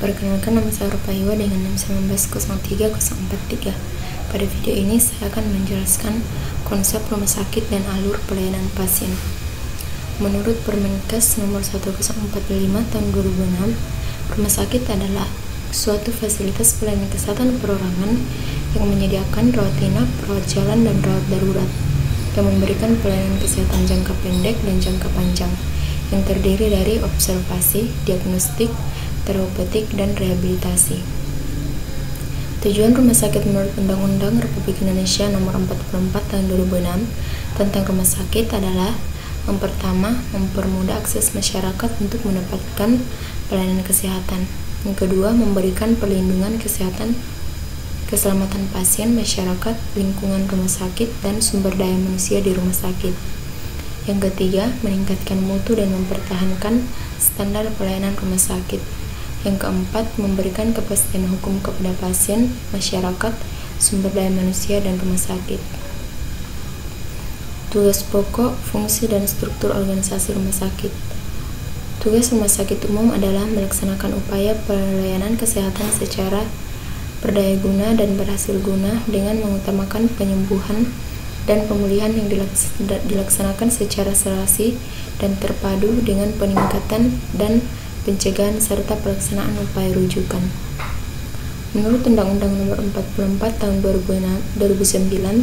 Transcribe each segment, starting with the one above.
Perkenalkan, nama saya Rupaiwa dengan NIM 19030443. Pada video ini saya akan menjelaskan konsep rumah sakit dan alur pelayanan pasien. Menurut Permenkes nomor 1045 tahun 2006, rumah sakit adalah suatu fasilitas pelayanan kesehatan perorangan yang menyediakan rawat inap, rawat jalan, dan rawat darurat, yang memberikan pelayanan kesehatan jangka pendek dan jangka panjang, yang terdiri dari observasi, diagnostik, terapeutik, dan rehabilitasi. Tujuan rumah sakit menurut Undang-Undang Republik Indonesia Nomor 44 Tahun 2006 tentang rumah sakit adalah: yang pertama, mempermudah akses masyarakat untuk mendapatkan pelayanan kesehatan. Yang kedua, memberikan perlindungan kesehatan, keselamatan pasien, masyarakat, lingkungan rumah sakit, dan sumber daya manusia di rumah sakit. Yang ketiga, meningkatkan mutu dan mempertahankan standar pelayanan rumah sakit. Yang keempat, memberikan kepastian hukum kepada pasien, masyarakat, sumber daya manusia, dan rumah sakit. Tugas pokok, fungsi, dan struktur organisasi rumah sakit. Tugas rumah sakit umum adalah melaksanakan upaya pelayanan kesehatan secara berdaya guna dan berhasil guna dengan mengutamakan penyembuhan dan pemulihan yang dilaksanakan secara serasi dan terpadu dengan peningkatan dan pencegahan serta pelaksanaan upaya rujukan. Menurut Undang-Undang Nomor 44 Tahun 2009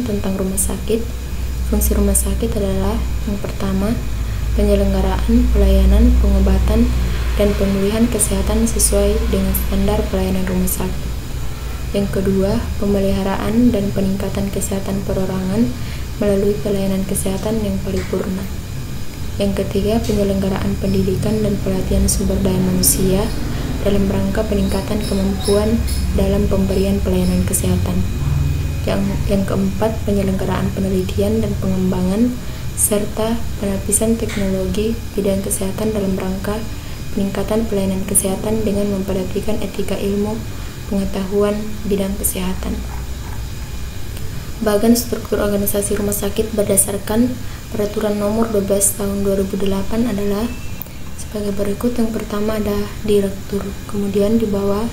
tentang rumah sakit, fungsi rumah sakit adalah: yang pertama, penyelenggaraan pelayanan pengobatan dan pemulihan kesehatan sesuai dengan standar pelayanan rumah sakit. Yang kedua, pemeliharaan dan peningkatan kesehatan perorangan melalui pelayanan kesehatan yang paripurna. Yang ketiga, penyelenggaraan pendidikan dan pelatihan sumber daya manusia dalam rangka peningkatan kemampuan dalam pemberian pelayanan kesehatan. Yang keempat, penyelenggaraan penelitian dan pengembangan serta penapisan teknologi bidang kesehatan dalam rangka peningkatan pelayanan kesehatan dengan memperhatikan etika ilmu pengetahuan bidang kesehatan. Bagan struktur organisasi rumah sakit berdasarkan Peraturan Nomor 12 Tahun 2008 adalah sebagai berikut. Yang pertama ada direktur, kemudian di bawah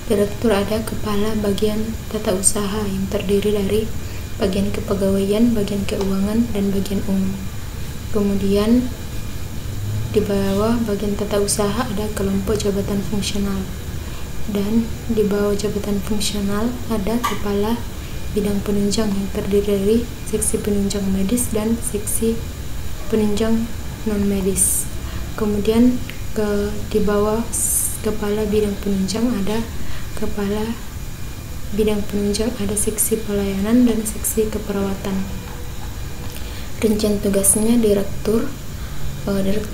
direktur ada kepala bagian tata usaha yang terdiri dari bagian kepegawaian, bagian keuangan, dan bagian umum. Kemudian di bawah bagian tata usaha ada kelompok jabatan fungsional, dan di bawah jabatan fungsional ada kepala bidang penunjang yang terdiri dari seksi penunjang medis dan seksi penunjang non-medis. Kemudian di bawah kepala bidang penunjang ada kepala bidang penunjang, ada seksi pelayanan dan seksi keperawatan. Rincian tugasnya: direktur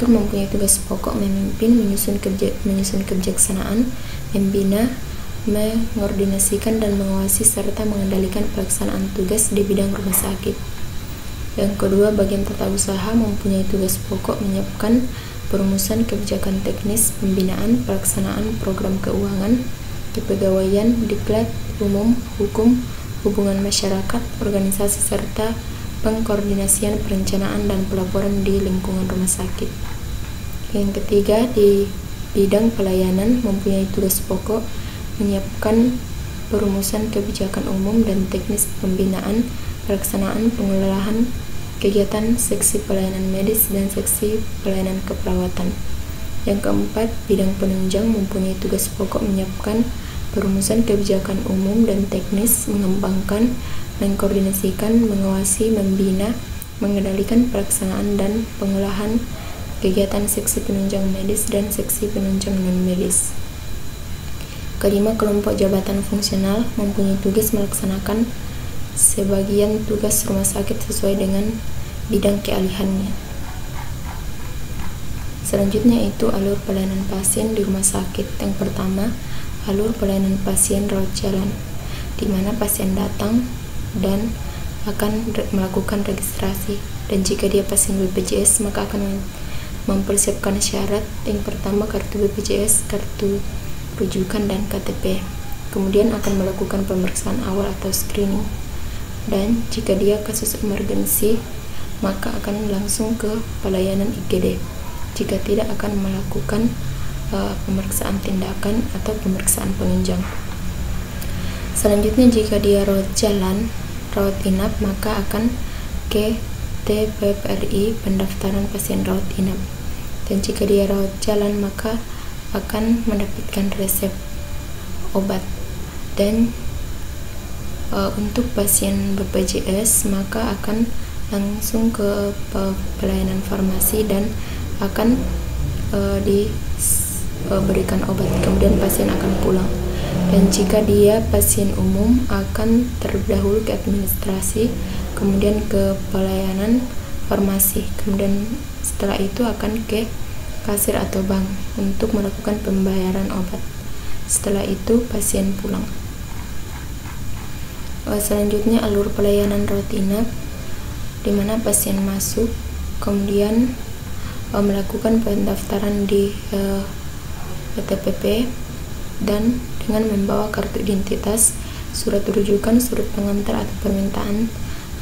mempunyai tugas pokok memimpin, menyusun kebijaksanaan, membina, mengordinasikan dan mengawasi serta mengendalikan pelaksanaan tugas di bidang rumah sakit. Yang kedua, bagian tata usaha mempunyai tugas pokok menyiapkan perumusan kebijakan teknis, pembinaan, pelaksanaan program keuangan, kepegawaian, diklat, umum, hukum, hubungan masyarakat, organisasi, serta pengkoordinasian perencanaan dan pelaporan di lingkungan rumah sakit. Yang ketiga, di bidang pelayanan mempunyai tugas pokok menyiapkan perumusan kebijakan umum dan teknis, pembinaan, pelaksanaan, pengelolaan kegiatan seksi pelayanan medis dan seksi pelayanan keperawatan. Yang keempat, bidang penunjang mempunyai tugas pokok menyiapkan perumusan kebijakan umum dan teknis, mengembangkan, mengkoordinasikan, mengawasi, membina, mengendalikan pelaksanaan dan pengolahan kegiatan seksi penunjang medis dan seksi penunjang non-medis. Kelima, kelompok jabatan fungsional mempunyai tugas melaksanakan sebagian tugas rumah sakit sesuai dengan bidang keahliannya. Selanjutnya itu alur pelayanan pasien di rumah sakit. Yang pertama, alur pelayanan pasien rawat jalan, di mana pasien datang dan akan melakukan registrasi, dan jika dia pasien BPJS maka akan mempersiapkan syarat. Yang pertama, kartu BPJS, kartu rujukan, dan KTP. Kemudian akan melakukan pemeriksaan awal atau screening, dan jika dia kasus emergensi maka akan langsung ke pelayanan IGD. Jika tidak, akan melakukan pemeriksaan tindakan atau pemeriksaan penunjang. Selanjutnya, jika dia rawat jalan, rawat inap, maka akan ke TPPRI, pendaftaran pasien rawat inap. Dan jika dia rawat jalan, maka akan mendapatkan resep obat. Dan untuk pasien BPJS, maka akan langsung ke pelayanan farmasi dan akan diberikan obat, kemudian pasien akan pulang. Dan jika dia pasien umum, akan terlebih dahulu ke administrasi, kemudian ke pelayanan farmasi, kemudian setelah itu akan ke kasir atau bank untuk melakukan pembayaran obat. Setelah itu pasien pulang. Selanjutnya, alur pelayanan rawat inap, di mana pasien masuk, kemudian melakukan pendaftaran di PTPP dan dengan membawa kartu identitas, surat rujukan, surat pengantar atau permintaan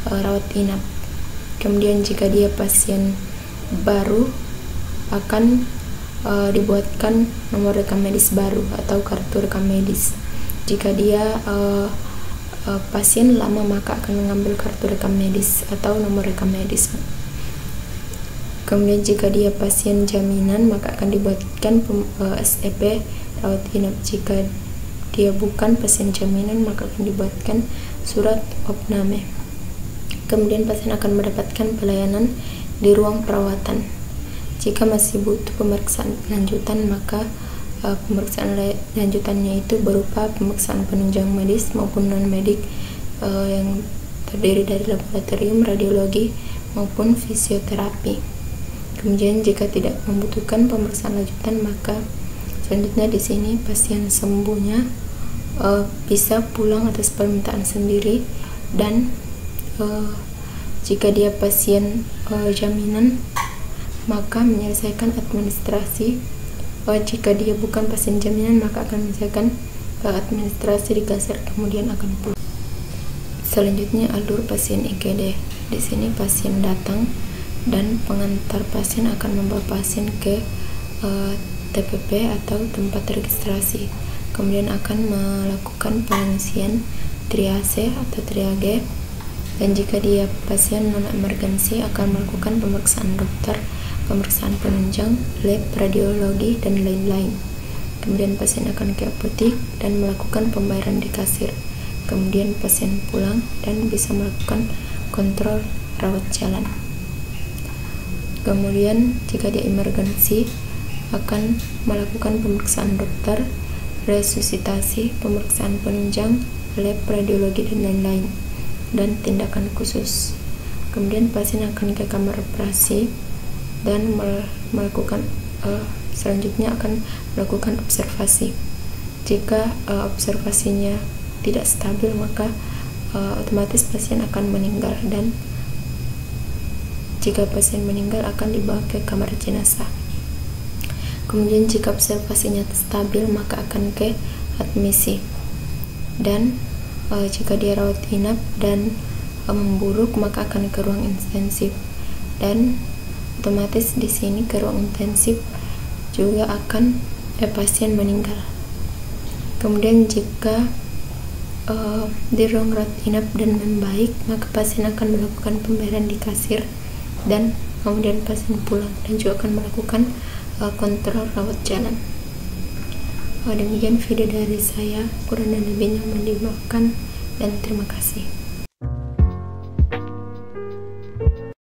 rawat inap. Kemudian jika dia pasien baru, akan dibuatkan nomor rekam medis baru atau kartu rekam medis. Jika dia pasien lama, maka akan mengambil kartu rekam medis atau nomor rekam medis. Kemudian jika dia pasien jaminan, maka akan dibuatkan SEP rawat inap. Jika dia bukan pasien jaminan, maka akan dibuatkan surat opname. Kemudian pasien akan mendapatkan pelayanan di ruang perawatan. Jika masih butuh pemeriksaan lanjutan, maka pemeriksaan lanjutannya itu berupa pemeriksaan penunjang medis maupun non-medik yang terdiri dari laboratorium, radiologi, maupun fisioterapi. Kemudian jika tidak membutuhkan pemeriksaan lanjutan, maka selanjutnya di sini pasien sembuhnya bisa pulang atas permintaan sendiri. Dan jika dia pasien jaminan, maka menyelesaikan administrasi. Jika dia bukan pasien jaminan, maka akan menyelesaikan administrasi di kasir, kemudian akan pulang. Selanjutnya, alur pasien IGD. Di sini pasien datang dan pengantar pasien akan membawa pasien ke TPP atau tempat registrasi, kemudian akan melakukan pengisian triase atau triage. Dan jika dia pasien non emergensi, akan melakukan pemeriksaan dokter, pemeriksaan penunjang, lab, radiologi, dan lain-lain. Kemudian pasien akan ke apotik dan melakukan pembayaran di kasir. Kemudian pasien pulang dan bisa melakukan kontrol rawat jalan. Kemudian jika dia emergensi, akan melakukan pemeriksaan dokter, resusitasi, pemeriksaan penunjang, lab, radiologi, dan lain-lain, dan tindakan khusus. Kemudian pasien akan ke kamar operasi dan melakukan selanjutnya akan melakukan observasi. Jika observasinya tidak stabil, maka otomatis pasien akan meninggal, dan jika pasien meninggal akan dibawa ke kamar jenazah. Kemudian jika observasinya stabil, maka akan ke admisi. Dan jika dia rawat inap dan memburuk, maka akan ke ruang intensif. Dan otomatis di sini ke ruang intensif juga akan pasien meninggal. Kemudian jika di ruang rawat inap dan membaik, maka pasien akan melakukan pembayaran di kasir, dan kemudian pasien pulang dan juga akan melakukan kontrol rawat jalan. Demikian video dari saya, kurang dan lebihnya mohon dimaafkan, dan terima kasih.